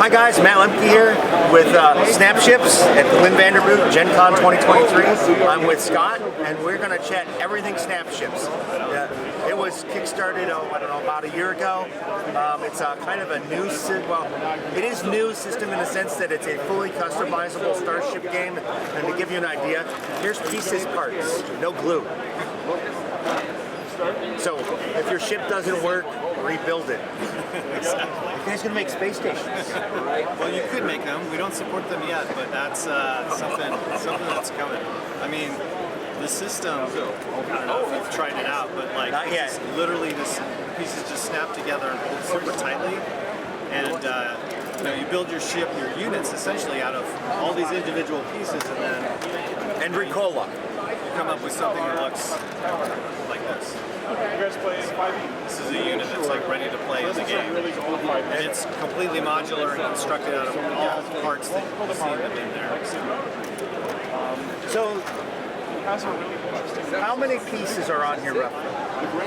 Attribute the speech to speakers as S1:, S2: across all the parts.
S1: Hi guys, Matt Lemke here with Snapships at the Lynn Vanderbilt Gen Con 2023. I'm with Scott and we're going to chat everything Snapships. It was kickstarted, I don't know, about a year ago. It's kind of a new, it is new system in the sense that it's a fully customizable Starship game. And to give you an idea, here's pieces, parts, no glue. So if your ship doesn't work, rebuild it.
S2: Exactly.
S1: You guys gonna make space stations?
S2: Well, you could make them. We don't support them yet, but that's something that's coming. I mean, the system. I don't know if you've tried it out, but like,
S1: not yet.
S2: Literally, this pieces just snap together and hold super tightly, and you build your ship, your units essentially out of all these individual pieces, and then
S1: Ricola.
S2: You come up with something that looks like this. This is a unit that's like ready to play in the game, and it's completely modular and constructed out of all the parts that you see them in there.
S1: So, how many pieces are on here roughly?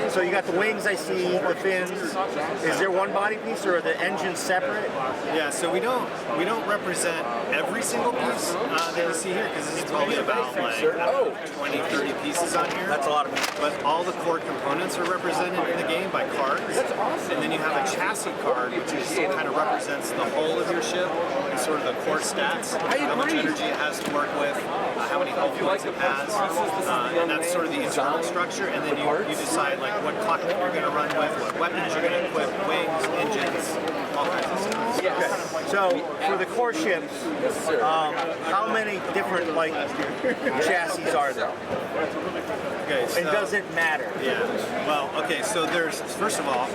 S1: So you got the wings, I see, the fins. Is there one body piece or are the engines separate?
S2: Yeah, so we don't represent every single piece that you see here, because this is probably about like 20, 30 pieces on here.
S1: That's a lot of pieces.
S2: But all the core components are represented in the game by cards. That's awesome. And then you have a chassis card, which is kind of represents the whole of your ship and sort of the core stats, how much energy it has to work with, how many health points it has, and that's sort of the internal structure. And then you decide like what cockpit you're going to run with, what weapons you're going to equip, wings, engines, all kinds of stuff.
S1: Okay. So for the core ships, how many different like chassis are there?
S2: Okay, so,
S1: and does it matter?
S2: Yeah. Well, okay. So first of all,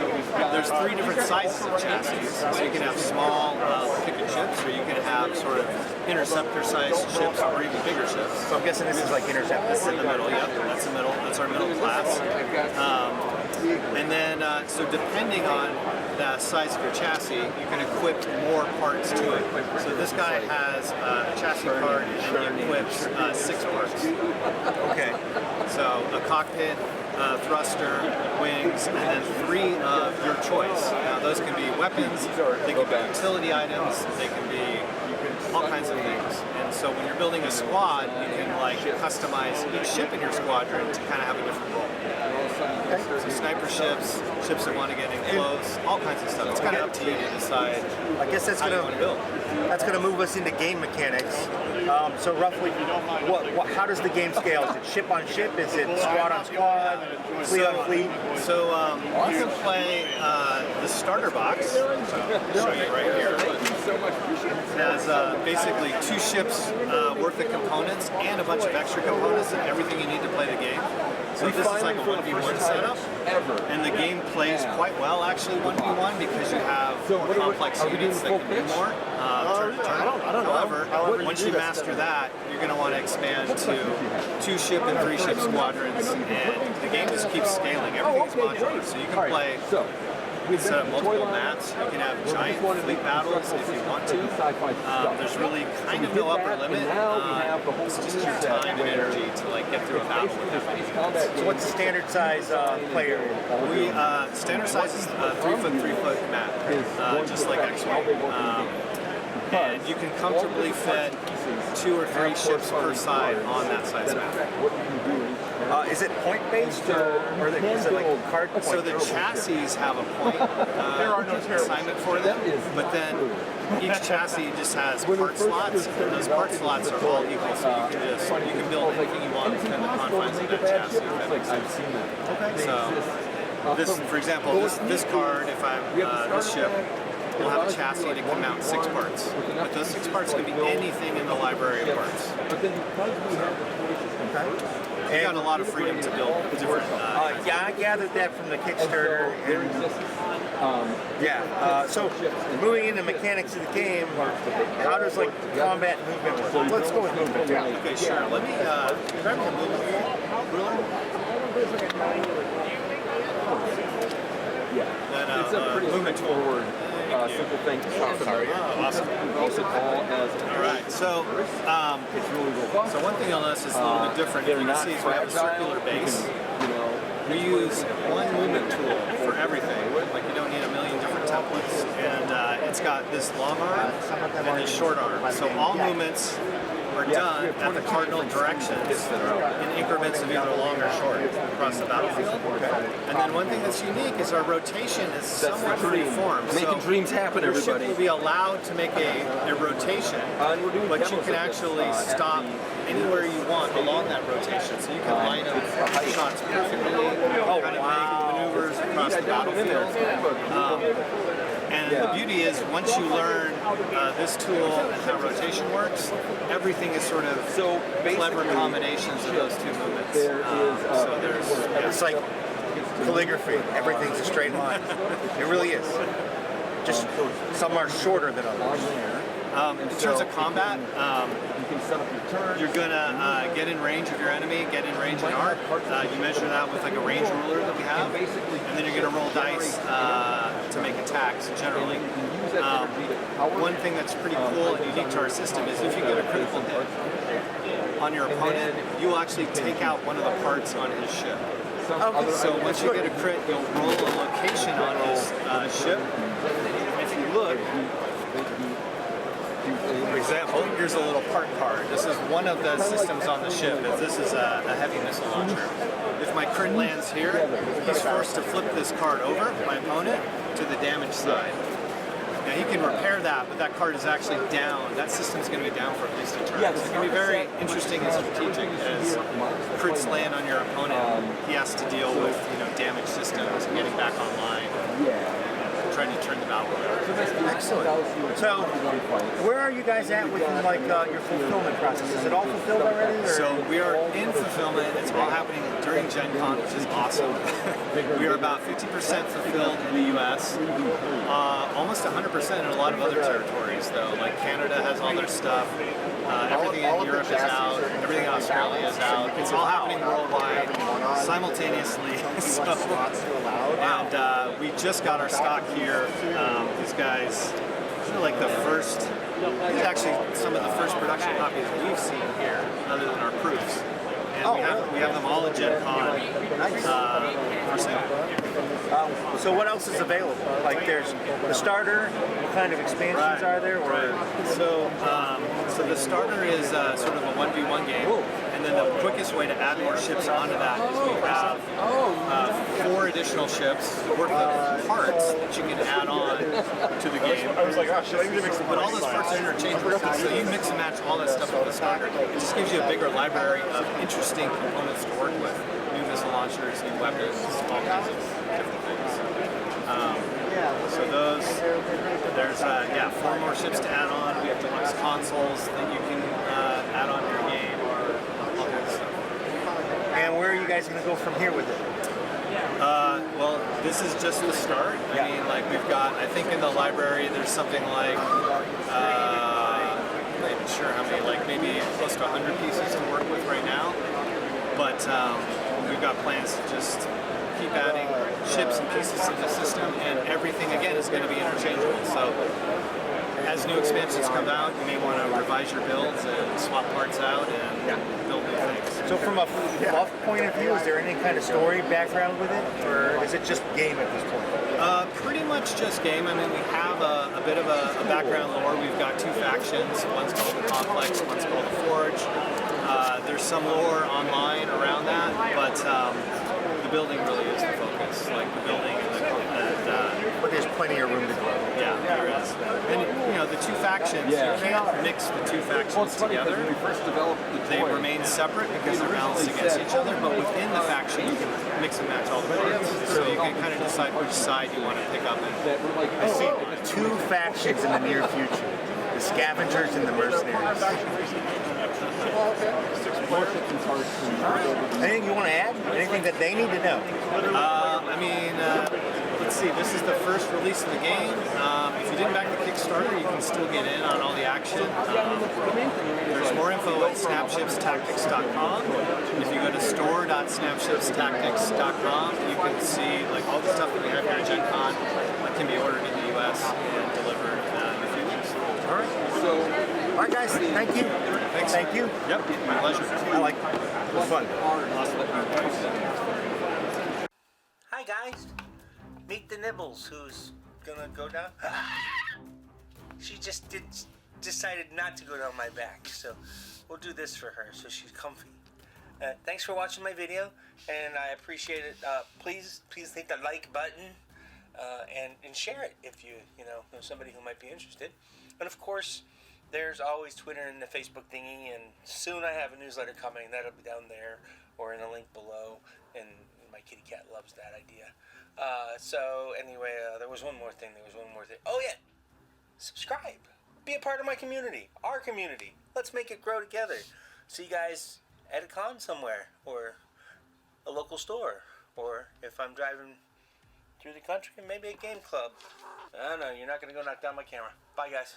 S2: there's 3 different sizes of chassis. So you can have small picket ships, or you can have sort of interceptor-sized ships, or even bigger ships.
S1: So I'm guessing this is like interceptor.
S2: That's in the middle. Yep. That's the middle. That's our middle class. And then, so depending on the size of your chassis, you can equip more parts to it. So this guy has a chassis card and he equips 6 parts.
S1: Okay.
S2: So a cockpit, thruster, wings, and then 3 of your choice. Now those can be weapons, they can be utility items, they can be all kinds of things. And so when you're building a squad, you can like customize each ship in your squadron to kind of have a different role.
S1: Okay.
S2: So sniper ships, ships that want to get in close, all kinds of stuff. It's kind of up to you to decide.
S1: I guess that's
S2: how you want to build.
S1: That's going to move us into game mechanics. So roughly, how does the game scale? Is it ship on ship? Is it squad on squad? Fleet on fleet?
S2: So you can play the starter box. So I'll show you right here. It has basically 2 ships worth of components and a bunch of extra components and everything you need to play the game. So this is like a 1v1 setup, and the game plays quite well actually 1v1 because you have more complex units that can do more turn to turn. However, once you master that, you're going to want to expand to 2 ship and 3 ship squadrons, and the game just keeps scaling. Everything's modular, so you can play. Set up multiple maps. You can have giant fleet battles if you want to. There's really kind of no upper limit. It's just your time and energy to like get through a battle with that many units.
S1: So what's the standard size player?
S2: Standard size is 3-foot, 3-foot map, just like X-Wing. And you can comfortably fit 2 or 3 ships per side on that size map.
S1: Is it point-based or is it like card point?
S2: So the chassis have a point assignment for them, but then each chassis just has part slots, and those part slots are all equal, so you can build anything you want within the confines of that chassis. Okay. So this, for example, this card, if I'm this ship, we'll have a chassis to come out in 6 parts. But those 6 parts can be anything in the library of parts. You've got a lot of freedom to build different.
S1: Yeah, I gathered that from the Kickstarter. So moving into mechanics of the game, how does like combat movement work? Let's go with movement.
S2: Okay, sure. Let me grab the movement ruler. Then movement tool.
S3: Simple thing to talk about.
S2: Awesome. All right, so one thing you'll notice is a little bit different. You can see we have a circular base. We use one movement tool for everything. Like you don't need a million different templates, and it's got this long arm and this short arm. So all movements are done at the cardinal directions in increments of either long or short across the battlefield. And then one thing that's unique is our rotation is somewhat freeform.
S3: Making dreams happen,
S2: your ship
S3: everybody.
S2: will be allowed to make a rotation, but you can actually stop anywhere you want along that rotation. So you can line up shots perfectly, kind of make maneuvers across the battlefield. And the beauty is, once you learn this tool and how rotation works, everything is sort of clever combinations of those two movements. So there's
S1: It's like calligraphy. Everything's a straight line. It really is. Just some are shorter than others.
S2: in terms of combat, you're gonna get in range of your enemy, get in range in arc. You measure that with like a range ruler that we have, and then you're gonna roll dice to make attacks generally. One thing that's pretty cool and unique to our system is if you get a critical hit on your opponent, you'll actually take out one of the parts on his ship.
S1: Okay.
S2: So once you get a crit, you'll roll a location on his ship. If you look, for example, here's a little part card. This is one of the systems on the ship. This is a heavy missile launcher. If my crit lands here, he's forced to flip this card over, my opponent, to the damage side. Now he can repair that, but that card is actually down. That system's going to be down for at least a turn. So it can be very interesting and strategic as crits land on your opponent. He has to deal with damage systems and getting back online. Trying to turn the battle around.
S1: Excellent. So, where are you guys at with like your fulfillment process? Is it all fulfilled already? Or?
S2: So we are in fulfillment. It's all happening during Gen Con, which is awesome. We are about 50% fulfilled in the U.S. Almost 100% in a lot of other territories, though. Like Canada has all their stuff. Everything in Europe is out. Everything in Australia is out. It's all happening worldwide simultaneously. And we just got our stock here. These guys, these are like the first, these are actually some of the first production copies we've seen here, other than our proofs. And we have them all at Gen Con for sale.
S1: So what else is available? Like there's the starter. What kind of expansions are there?
S2: So the starter is sort of a 1v1 game, and then the quickest way to add more ships onto that is we have 4 additional ships worth of parts that you can add on to the game. But all those parts are interchangeable, so you mix and match all that stuff with the starter. It just gives you a bigger library of interesting components to work with. New missile launchers, new weapons, all kinds of different things. So there's 4 more ships to add on. We have deluxe consoles that you can add on to your game, all kinds of stuff.
S1: And where are you guys going to go from here with it?
S2: Well, this is just the start. I mean, like we've got, I think in the library there's something like, I'm not even sure how many, like maybe close to 100 pieces to work with right now. But we've got plans to just keep adding ships and pieces to the system, and everything again is going to be interchangeable. So as new expansions come out, you may want to revise your builds and swap parts out and build new things.
S1: So from a fluff point of view, is there any kind of story background with it, or is it just game at this point?
S2: Pretty much just game. I mean, we have a bit of a background lore. We've got 2 factions. One's called the Complex, one's called the Forge. There's some lore online around that, but the building really is the focus. Like the building
S1: But there's plenty of room to grow.
S2: Yeah, there is. And the 2 factions, you can't mix the 2 factions together. They remain separate because they're balanced against each other, but within the faction you can mix and match all the parts. So you can kind of decide which side you want to pick up.
S1: I see 2 factions in the near future. The Scavengers and the Mercenaries. Anything you want to add? Anything that they need to know?
S2: Let's see, this is the first release of the game. If you didn't back the Kickstarter, you can still get in on all the action. There's more info at snapshipstactics.com. If you go to store.snapshipstactics.com, you can see like all the stuff that we have here at Gen Con that can be ordered in the US and delivered in a few weeks.
S1: All right, guys, thank you.
S2: Thanks.
S1: Thank you.
S2: Yep, my pleasure.
S1: I like it. It was fun.
S4: Hi guys, meet the Nibbles, who's gonna go down. She just decided not to go down my back, so we'll do this for her so she's comfy. Thanks for watching my video, and I appreciate it. Please hit the like button and share it if you know somebody who might be interested. And of course, there's always Twitter and the Facebook thingy, and soon I have a newsletter coming. That'll be down there or in a link below, and my kitty cat loves that idea. So anyway, there was one more thing. Oh yeah, subscribe. Be a part of my community, our community. Let's make it grow together. See you guys at a con somewhere, or a local store, or if I'm driving through the country, maybe a game club. I don't know, you're not going to go knock down my camera. Bye guys.